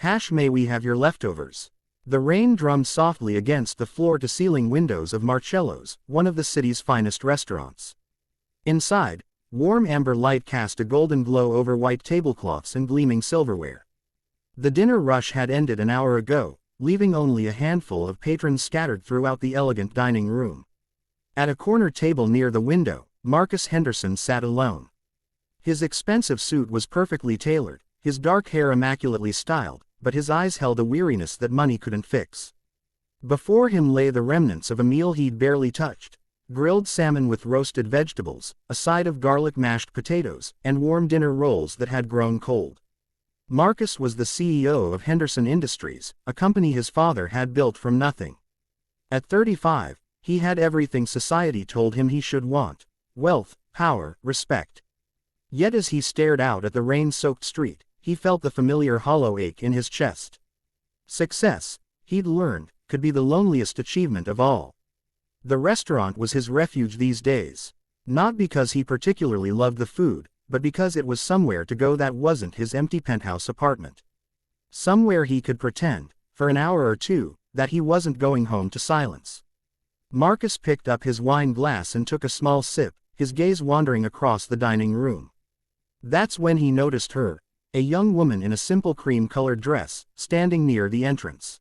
Hash, may we have your leftovers? The rain drummed softly against the floor-to-ceiling windows of Marcello's, one of the city's finest restaurants. Inside, warm amber light cast a golden glow over white tablecloths and gleaming silverware. The dinner rush had ended an hour ago, leaving only a handful of patrons scattered throughout the elegant dining room. At a corner table near the window, Marcus Henderson sat alone. His expensive suit was perfectly tailored, his dark hair immaculately styled, but his eyes held a weariness that money couldn't fix. Before him lay the remnants of a meal he'd barely touched: grilled salmon with roasted vegetables, a side of garlic mashed potatoes, and warm dinner rolls that had grown cold. Marcus was the CEO of Henderson Industries, a company his father had built from nothing. At 35, he had everything society told him he should want: wealth, power, respect. Yet as he stared out at the rain-soaked street, he felt the familiar hollow ache in his chest. Success, he'd learned, could be the loneliest achievement of all. The restaurant was his refuge these days. Not because he particularly loved the food, but because it was somewhere to go that wasn't his empty penthouse apartment. Somewhere he could pretend, for an hour or two, that he wasn't going home to silence. Marcus picked up his wine glass and took a small sip, his gaze wandering across the dining room. That's when he noticed her, a young woman in a simple cream-colored dress, standing near the entrance.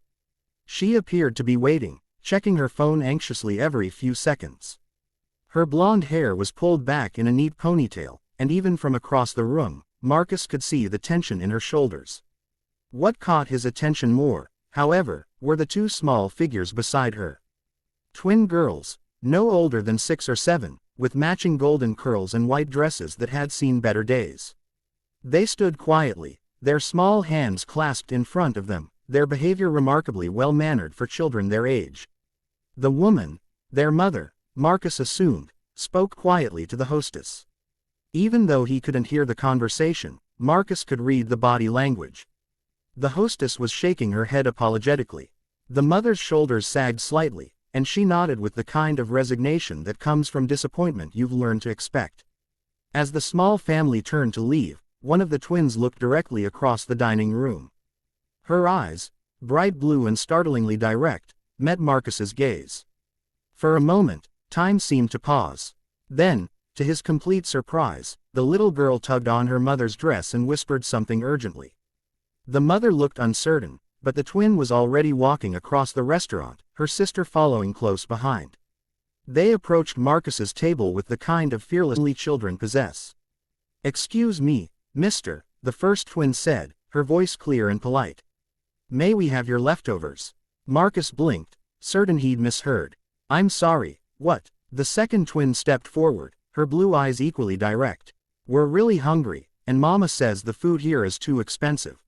She appeared to be waiting, checking her phone anxiously every few seconds. Her blonde hair was pulled back in a neat ponytail, and even from across the room, Marcus could see the tension in her shoulders. What caught his attention more, however, were the two small figures beside her. Twin girls, no older than 6 or 7, with matching golden curls and white dresses that had seen better days. They stood quietly, their small hands clasped in front of them, their behavior remarkably well-mannered for children their age. The woman, their mother, Marcus assumed, spoke quietly to the hostess. Even though he couldn't hear the conversation, Marcus could read the body language. The hostess was shaking her head apologetically. The mother's shoulders sagged slightly, and she nodded with the kind of resignation that comes from disappointment you've learned to expect. As the small family turned to leave, one of the twins looked directly across the dining room. Her eyes, bright blue and startlingly direct, met Marcus's gaze. For a moment, time seemed to pause. Then, to his complete surprise, the little girl tugged on her mother's dress and whispered something urgently. The mother looked uncertain, but the twin was already walking across the restaurant, her sister following close behind. They approached Marcus's table with the kind of fearlessly children possess. "Excuse me, mister," the first twin said, her voice clear and polite. "May we have your leftovers?" Marcus blinked, certain he'd misheard. "I'm sorry, what?" The second twin stepped forward, her blue eyes equally direct. "We're really hungry, and Mama says the food here is too expensive.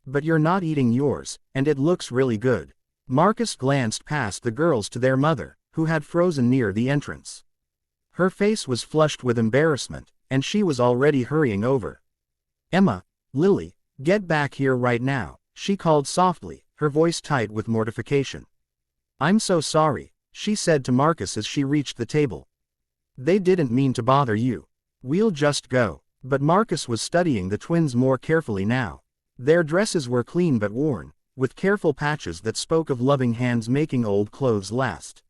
But you're not eating yours, and it looks really good." Marcus glanced past the girls to their mother, who had frozen near the entrance. Her face was flushed with embarrassment, and she was already hurrying over. "Emma, Lily, get back here right now," she called softly, her voice tight with mortification. "I'm so sorry," she said to Marcus as she reached the table. "They didn't mean to bother you. We'll just go." But Marcus was studying the twins more carefully now. Their dresses were clean but worn, with careful patches that spoke of loving hands making old clothes last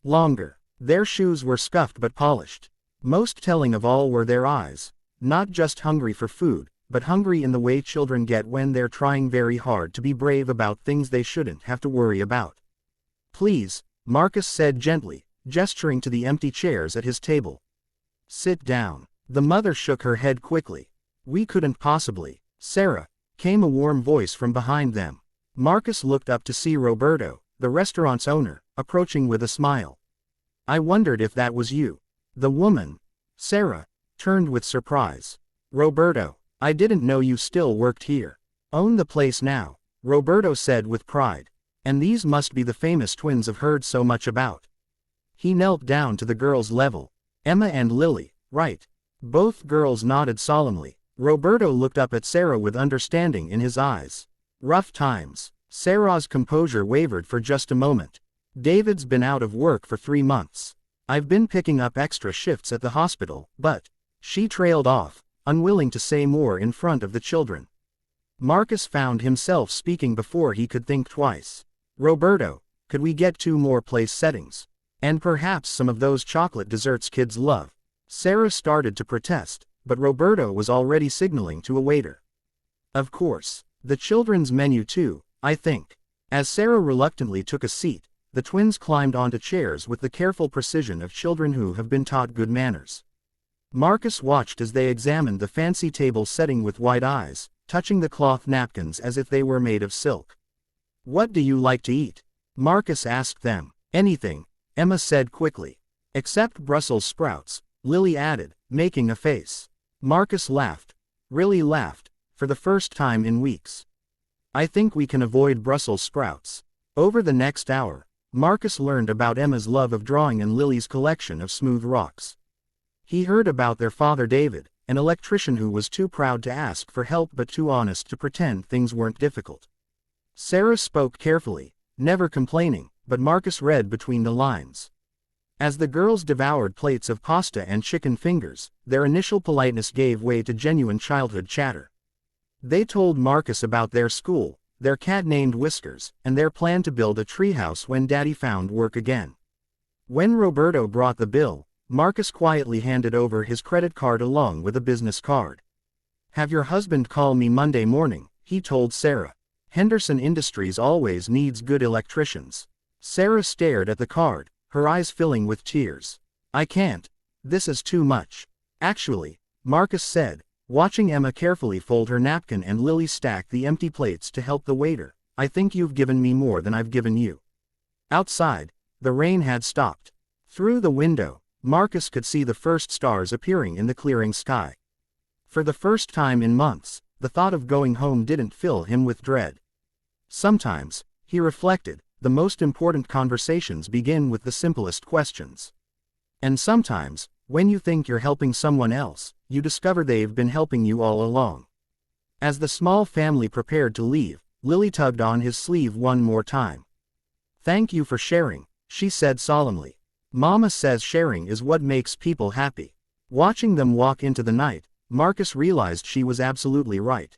longer. Their shoes were scuffed but polished. Most telling of all were their eyes, not just hungry for food, but hungry in the way children get when they're trying very hard to be brave about things they shouldn't have to worry about. "Please," Marcus said gently, gesturing to the empty chairs at his table. "Sit down." The mother shook her head quickly. "We couldn't possibly." "Sarah," came a warm voice from behind them. Marcus looked up to see Roberto, the restaurant's owner, approaching with a smile. "I wondered if that was you." The woman, Sarah, turned with surprise. "Roberto, I didn't know you still worked here." "Own the place now," Roberto said with pride. "And these must be the famous twins I've heard so much about." He knelt down to the girls' level. "Emma and Lily, right?" Both girls nodded solemnly. Roberto looked up at Sarah with understanding in his eyes. "Rough times." Sarah's composure wavered for just a moment. "David's been out of work for 3 months. I've been picking up extra shifts at the hospital, but..." She trailed off, unwilling to say more in front of the children. Marcus found himself speaking before he could think twice. Roberto, could we get 2 more place settings? And perhaps some of those chocolate desserts kids love. Sarah started to protest, but Roberto was already signaling to a waiter. Of course. The children's menu too, I think. As Sarah reluctantly took a seat, the twins climbed onto chairs with the careful precision of children who have been taught good manners. Marcus watched as they examined the fancy table setting with wide eyes, touching the cloth napkins as if they were made of silk. What do you like to eat? Marcus asked them. Anything, Emma said quickly. Except Brussels sprouts, Lily added, making a face. Marcus laughed. Really laughed, for the first time in weeks. I think we can avoid Brussels sprouts. Over the next hour, Marcus learned about Emma's love of drawing and Lily's collection of smooth rocks. He heard about their father David, an electrician who was too proud to ask for help but too honest to pretend things weren't difficult. Sarah spoke carefully, never complaining, but Marcus read between the lines. As the girls devoured plates of pasta and chicken fingers, their initial politeness gave way to genuine childhood chatter. They told Marcus about their school, their cat named Whiskers, and their plan to build a treehouse when Daddy found work again. When Roberto brought the bill, Marcus quietly handed over his credit card along with a business card. Have your husband call me Monday morning, he told Sarah. Henderson Industries always needs good electricians. Sarah stared at the card, her eyes filling with tears. I can't. This is too much. Actually, Marcus said, watching Emma carefully fold her napkin and Lily stack the empty plates to help the waiter, I think you've given me more than I've given you. Outside, the rain had stopped. Through the window, Marcus could see the first stars appearing in the clearing sky. For the first time in months, the thought of going home didn't fill him with dread. Sometimes, he reflected, the most important conversations begin with the simplest questions. And sometimes, when you think you're helping someone else, you discover they've been helping you all along. As the small family prepared to leave, Lily tugged on his sleeve one more time. Thank you for sharing, she said solemnly. Mama says sharing is what makes people happy. Watching them walk into the night, Marcus realized she was absolutely right.